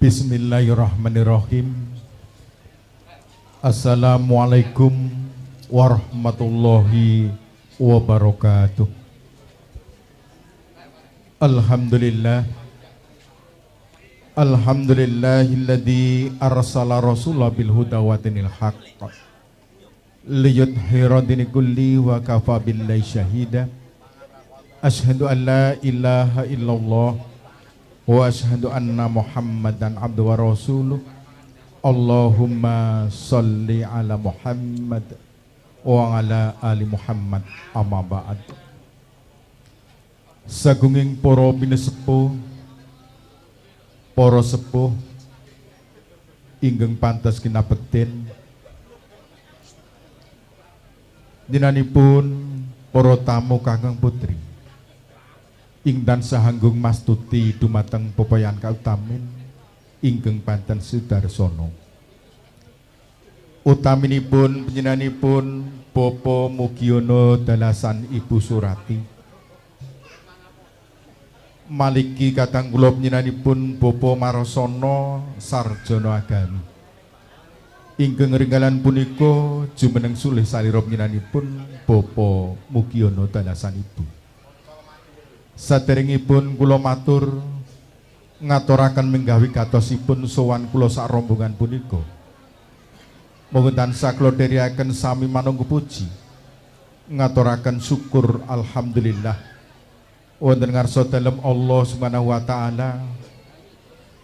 Bismillahirrahmanirrahim. Assalamualaikum warahmatullahi wabarakatuh. Alhamdulillah. Alhamdulillahilladzi arsala rasulah bil huda wa dinil haqq liyudhhira dini kulli wa kafa billahi syahida. Asyhadu an la ilaha illallah wa asyhadu anna Muhammadan abduhu wa rasuluh. Allahumma sholli ala Muhammad wa ala ali Muhammad. Amma ba'd. Sagunging para pinesepuh, para sepuh ingkang pantes kinabekten, dinanipun para tamu kakang putri ing tansah anggung mastuti dumateng pepayan kautamin ingkang panten sudarsana. Utaminipun panjenenganipun Bapak Mugiono Dalasan Ibu Surati, maliki kadang kula panjenenganipun Bapak Marasana Sarjana Agami. Ingkang ringgalan punika jumeneng sulih salira panjenenganipun Bapak Mugiono Dalasan Ibu. Saderengipun kula matur ngaturaken menggawi gatosipun sowan kula sak rombongan punika. Mugi tansah kula dherekaken sami manunggal puji, ngaturaken syukur alhamdulillah wonten ngarsa dalem Allah Subhanahu wa taala,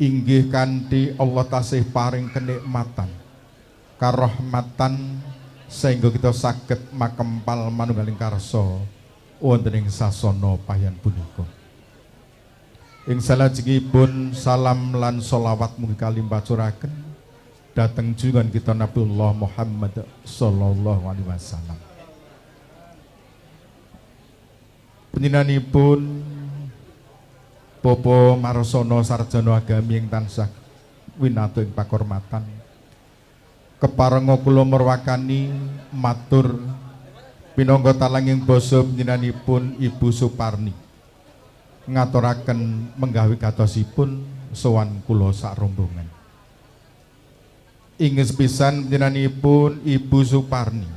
inggih kanthi Allah tasih paring kenikmatan karahmatan sehingga kita saged makempal manunggaling karsa wonten ing sasana payan punika. Ing salajengipun salam lan sholawat mugi kalimpaturaken dhateng junjungan kita Nabiullah Muhammad sallallahu alaihi wasallam. Panjenenganipun Bapak Marasana Sarjana Agami ing tansah winatu ing pakurmatan, keparenga kula merwakani matur pinangka talanging basa panjenenganipun Ibu Suparni ngaturaken menggawe gatosipun sowan kula sak rombongan. Ing sepisan panjenenganipun Ibu Suparni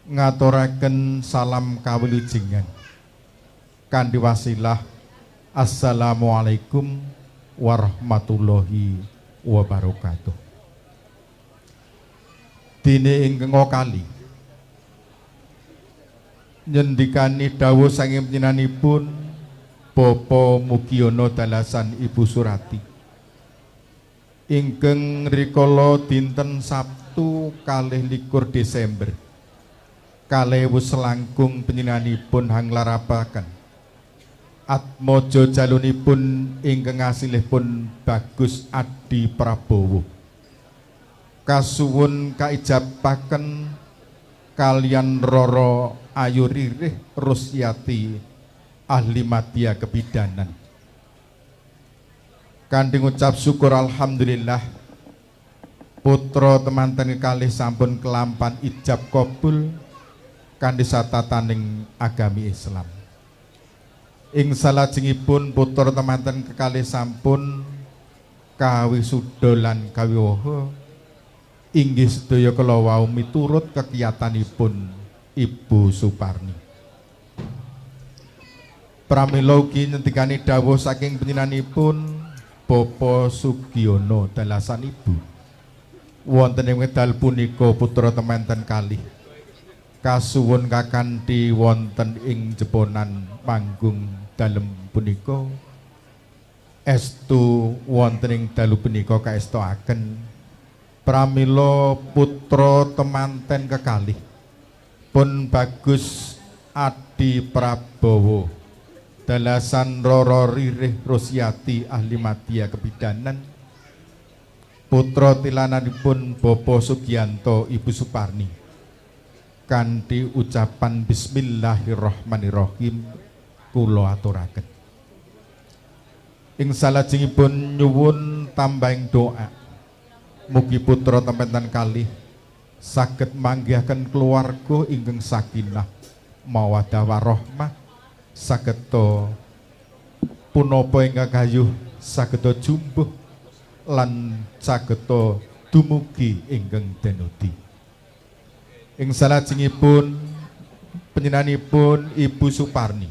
ngaturaken salam kawilujengan kanthi wasilah Assalamualaikum warahmatullahi wabarakatuh. Dene ingkang kali nyendikani dawuh saking panjenenganipun Bapak Mugiono Dalasan Ibu Surati ingkang rikala dinten Sabtu 21 Desember 2019 panjenenganipun hanglarapaken atmaja jalunipun ingkang asilipun Bagus Adi Prabowo kasuwun kaijabaken kalian Roro Ayu Ririh Rusyati ahli madya kebidanan. Kanthi ngucap syukur alhamdulillah putra temanten kalih sampun kelampan ijab kabul kanthi satataning agami Islam. Ing salajengipun putra temanten kekalih sampun kawisuda lan kawiwaha inggih sedaya kala wau miturut kegiatanipun Ibu Suparni. Pramila ugi ngendikani dawuh saking panjenenganipun Bapak Sugiono Dalasan Ibu wonten ing wekdal punika putra temanten kalih kasuwun kakanthi wonten ing jeponan panggung dalem punika estu wonten ing dalu punika kaestoaken pramila putra temanten kekalih pun Bagus Adi Prabowo Dalasan Roro Ririh Rusyati ahli madya kebidanan putra tilananipun Bapak Sugianto Ibu Suparni kanthi ucapan bismillahirrahmanirrahim kula aturaken. Ing salajengipun nyuwun tambahing doa mugi putra temanten kalih saged manggihaken keluarga ingkang sakinah mawaddah warahmah saged punapa ingkang kayuh sageta jumbuh lan sageta dumugi ingkang denudi. Ing salajengipun panjenenganipun Ibu Suparni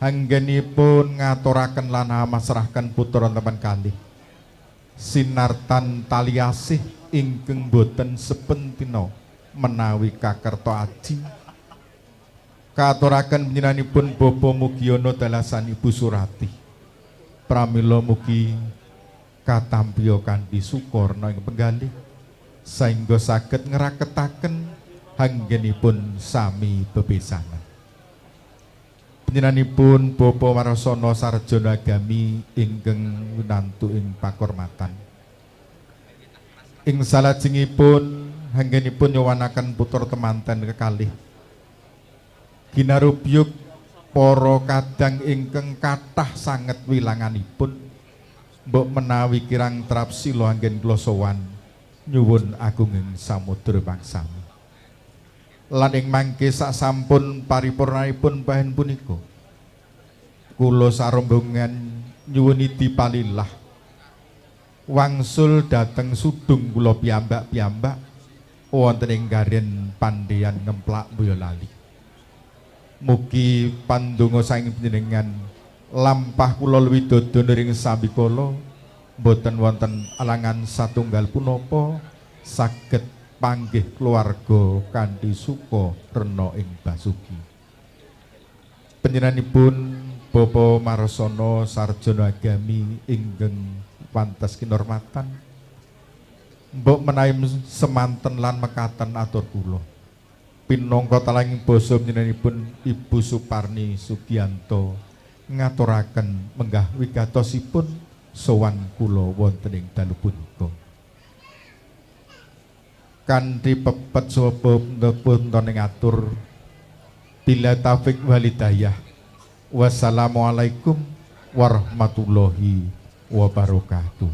anggenipun ngaturaken lan masrahaken putra teman kalih sinartan tali asih ingkang boten sepentina menawi kakerta aji katuraken panjenenganipun Bapa mugi ana dalasan Ibu Surati pramila mugi katampiya kanthi sukurna ing penggalih saengga saged ngraketaken anggenipun sami bebesanan. Panjenenganipun Bapa Warasana sarjana agami ingkang winantu ing pakurmatan. Ing salajengipun anggenipun nyuwanaken putra temanten kekalih ginarubyuk para kadang ingkang kathah sanget wilanganipun mbok menawi kirang trapsila anggen kula sowan nyuwun agunging samudra pangsami. Lan ing mangke sasampun paripurnanipun bahan punika kula sarombongan nyuwun dipalilah wangsul dhateng sudung kula piyambak-piyambak wonten ing garen pandheyan ngemplak Boyolali. Mugi pandonga saking panjenengan lampah kula widodana ing sambikala boten wonten alangan satunggal punapa saged panggih keluarga kanthi suka rena ing basuki. Panjenenganipun Bapa Marasana sarjana agami ingkang pantes kinurmatan mbok menawi semanten lan mekaten atur kula pinangka talanging basa panjenenganipun Ibu Suparni Sugiyanto ngaturaken menggah wigatosipun sowan kula wonten ing dalu punika. Kanthi pepet sapa punten ngatur bila taufik walidayah. Wassalamualaikum warahmatullahi wabarakatuh.